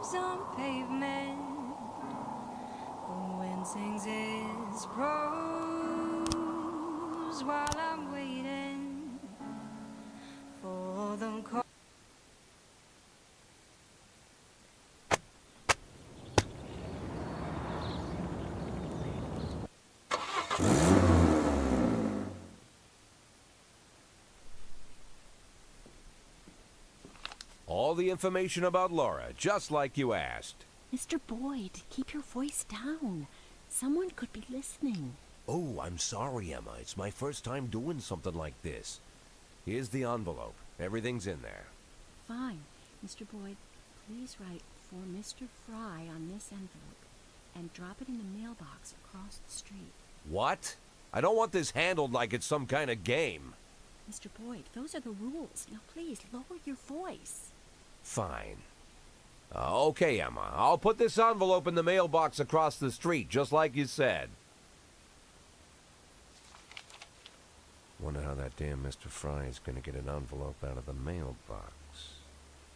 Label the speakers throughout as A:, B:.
A: leaves on pavement. The wind sings its prose while I'm waiting for them.
B: All the information about Laura, just like you asked.
C: Mr. Boyd, keep your voice down. Someone could be listening.
B: Oh, I'm sorry, Emma. It's my first time doing something like this. Here's the envelope. Everything's in there.
C: Fine. Mr. Boyd, please write for Mr. Fry on this envelope and drop it in the mailbox across the street.
B: What? I don't want this handled like it's some kind of game.
C: Mr. Boyd, those are the rules. Now please, lower your voice.
B: Fine. Okay, Emma. I'll put this envelope in the mailbox across the street, just like you said. Wonder how that damn Mr. Fry is gonna get an envelope out of the mailbox.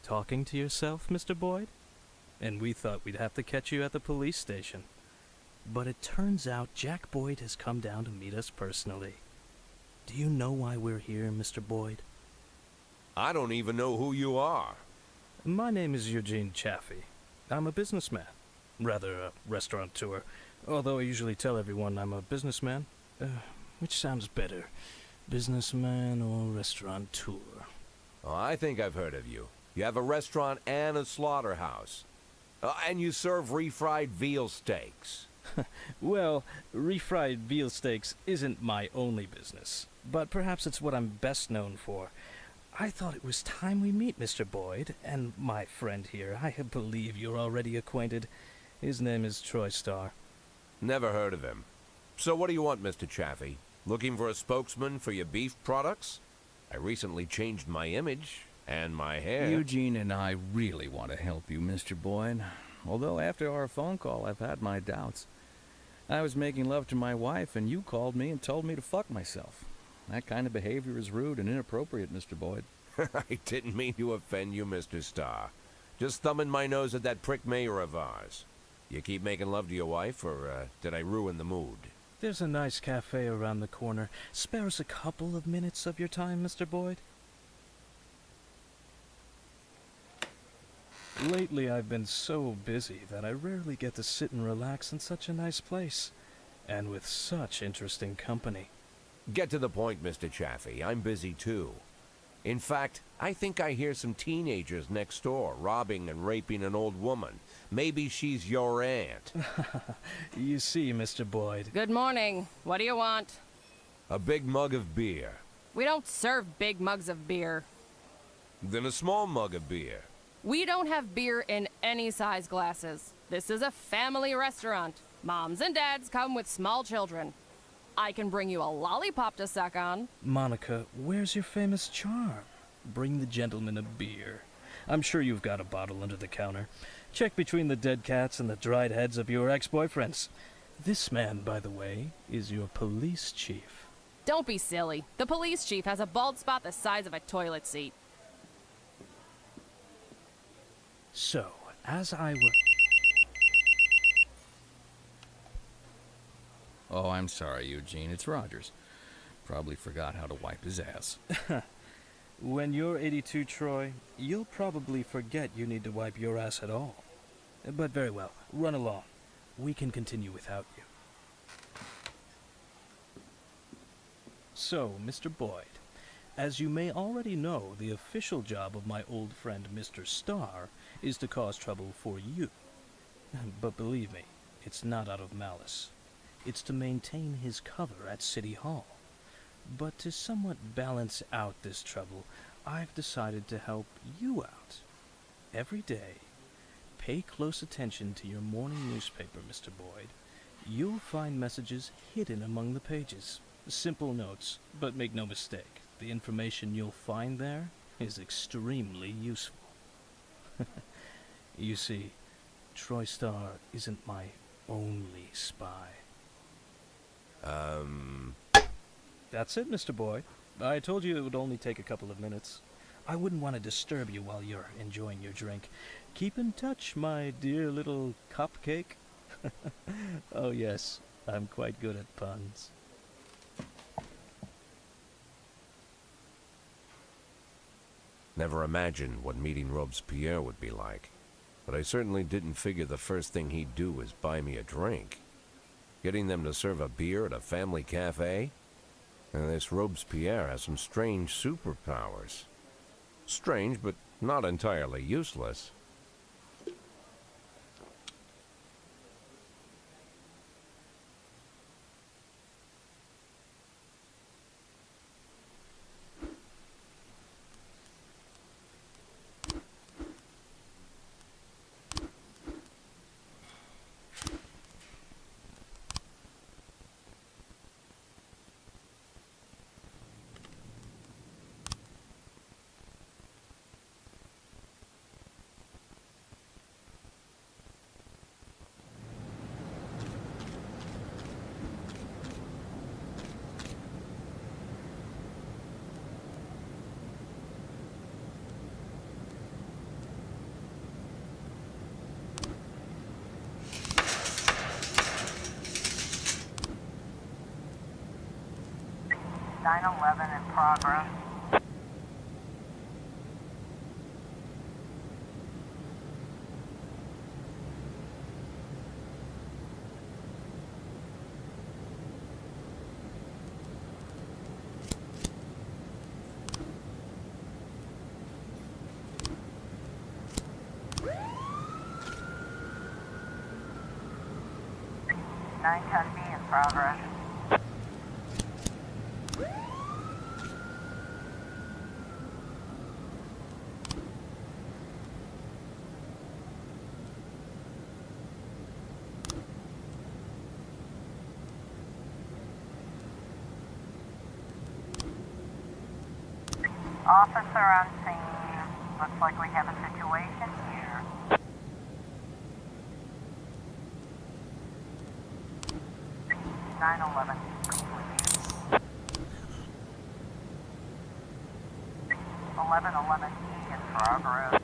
D: Talking to yourself, Mr. Boyd? And we thought we'd have to catch you at the police station. But it turns out Jack Boyd has come down to meet us personally. Do you know why we're here, Mr. Boyd?
B: I don't even know who you are.
D: My name is Eugene Chaffee. I'm a businessman. Rather, a restaurateur. Although I usually tell everyone I'm a businessman. Which sounds better? Businessman or restaurateur?
B: Oh, I think I've heard of you. You have a restaurant and a slaughterhouse. And you serve refried veal steaks.
D: Well, refried veal steaks isn't my only business. But perhaps it's what I'm best known for. I thought it was time we meet, Mr. Boyd, and my friend here. I believe you're already acquainted. His name is Troy Starr.
B: Never heard of him. So what do you want, Mr. Chaffee? Looking for a spokesman for your beef products? I recently changed my image and my hair.
E: Eugene and I really want to help you, Mr. Boyd. Although after our phone call, I've had my doubts. I was making love to my wife, and you called me and told me to fuck myself. That kind of behavior is rude and inappropriate, Mr. Boyd.
B: I didn't mean to offend you, Mr. Starr. Just thumbing my nose at that prick mayor of ours. You keep making love to your wife, or did I ruin the mood?
D: There's a nice cafe around the corner. Spare us a couple of minutes of your time, Mr. Boyd. Lately, I've been so busy that I rarely get to sit and relax in such a nice place, and with such interesting company.
B: Get to the point, Mr. Chaffee. I'm busy too. In fact, I think I hear some teenagers next door robbing and raping an old woman. Maybe she's your aunt.
D: You see, Mr. Boyd.
F: Good morning. What do you want?
B: A big mug of beer.
F: We don't serve big mugs of beer.
B: Then a small mug of beer.
F: We don't have beer in any size glasses. This is a family restaurant. Moms and dads come with small children. I can bring you a lollipop to suck on.
D: Monica, where's your famous charm? Bring the gentleman a beer. I'm sure you've got a bottle under the counter. Check between the dead cats and the dried heads of your ex-boyfriends. This man, by the way, is your police chief.
F: Don't be silly. The police chief has a bald spot the size of a toilet seat.
D: So, as I was...
E: Oh, I'm sorry, Eugene. It's Rogers. Probably forgot how to wipe his ass.
D: When you're 82, Troy, you'll probably forget you need to wipe your ass at all. But very well, run along. We can continue without you. So, Mr. Boyd, as you may already know, the official job of my old friend Mr. Starr is to cause trouble for you. But believe me, it's not out of malice. It's to maintain his cover at City Hall. But to somewhat balance out this trouble, I've decided to help you out. Every day, pay close attention to your morning newspaper, Mr. Boyd. You'll find messages hidden among the pages. Simple notes, but make no mistake, the information you'll find there is extremely useful. You see, Troy Starr isn't my only spy. That's it, Mr. Boyd. I told you it would only take a couple of minutes. I wouldn't want to disturb you while you're enjoying your drink. Keep in touch, my dear little cupcake. Oh yes, I'm quite good at puns.
B: Never imagined what meeting Robespierre would be like, but I certainly didn't figure the first thing he'd do was buy me a drink. Getting them to serve a beer at a family cafe? And this Robespierre has some strange superpowers. Strange, but not entirely useless.
G: In progress. Nine 10B in progress. Officer on scene. Looks like we have a situation here. 911 complete. 1111E in progress.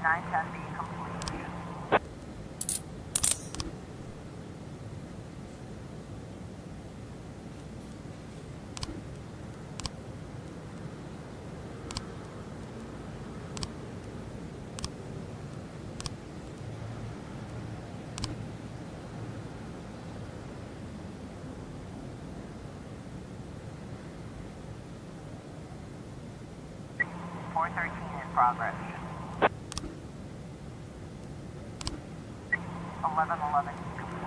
G: Nine 10B complete. Four 13 in progress. 1111 complete.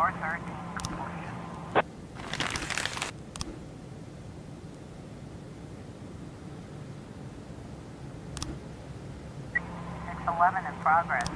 G: 413 completion. 611 in progress.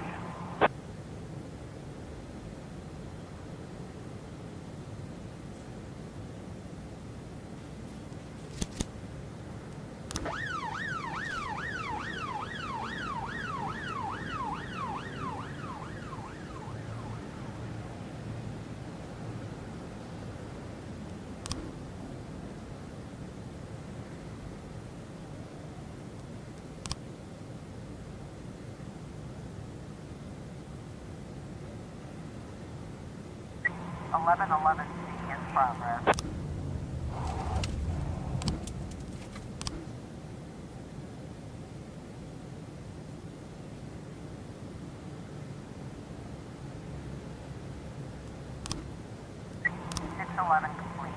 G: Eleven C in progress. Six 11 complete.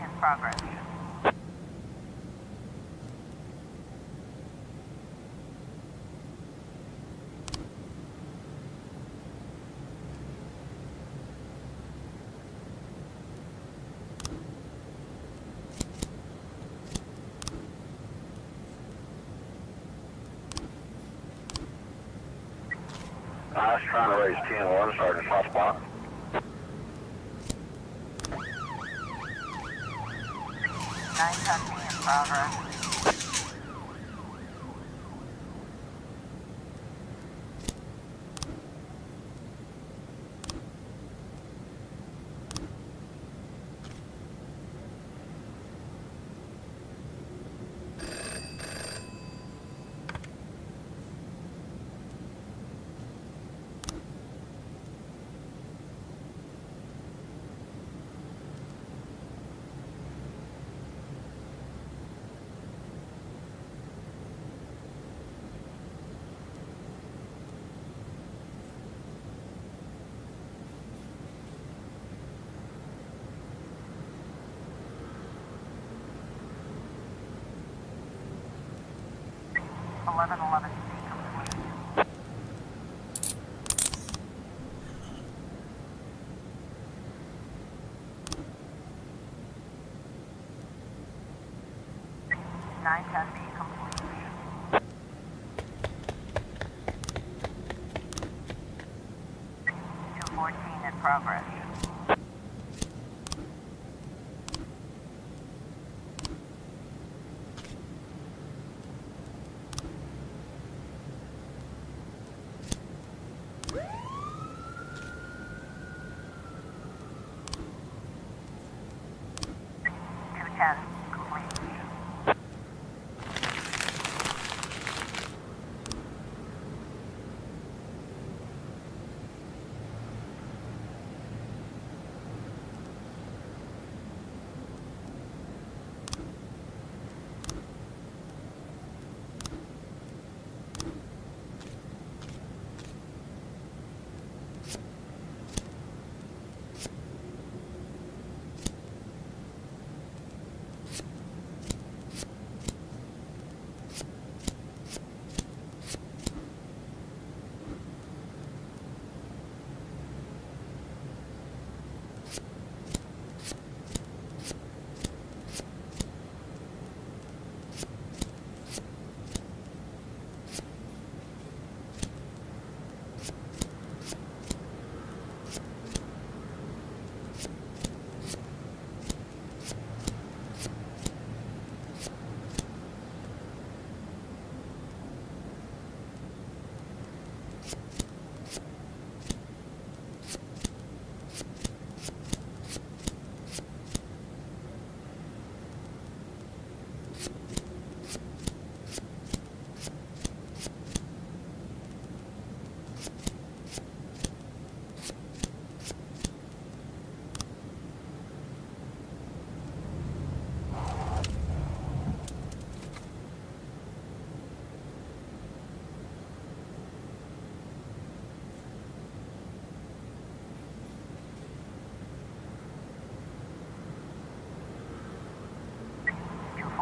G: In progress.
H: I was trying to raise 10-1, Sergeant Hotspot.
G: 910 in progress. Eleven C complete. Nine 10B complete. 214 in progress. Complete. 2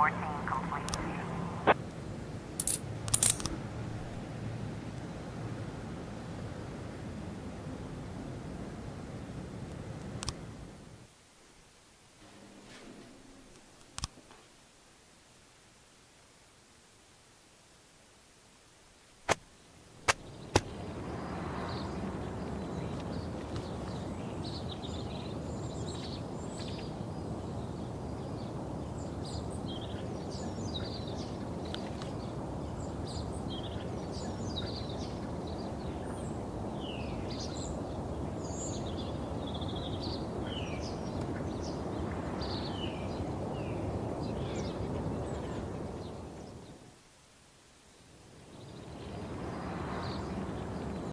G: 14.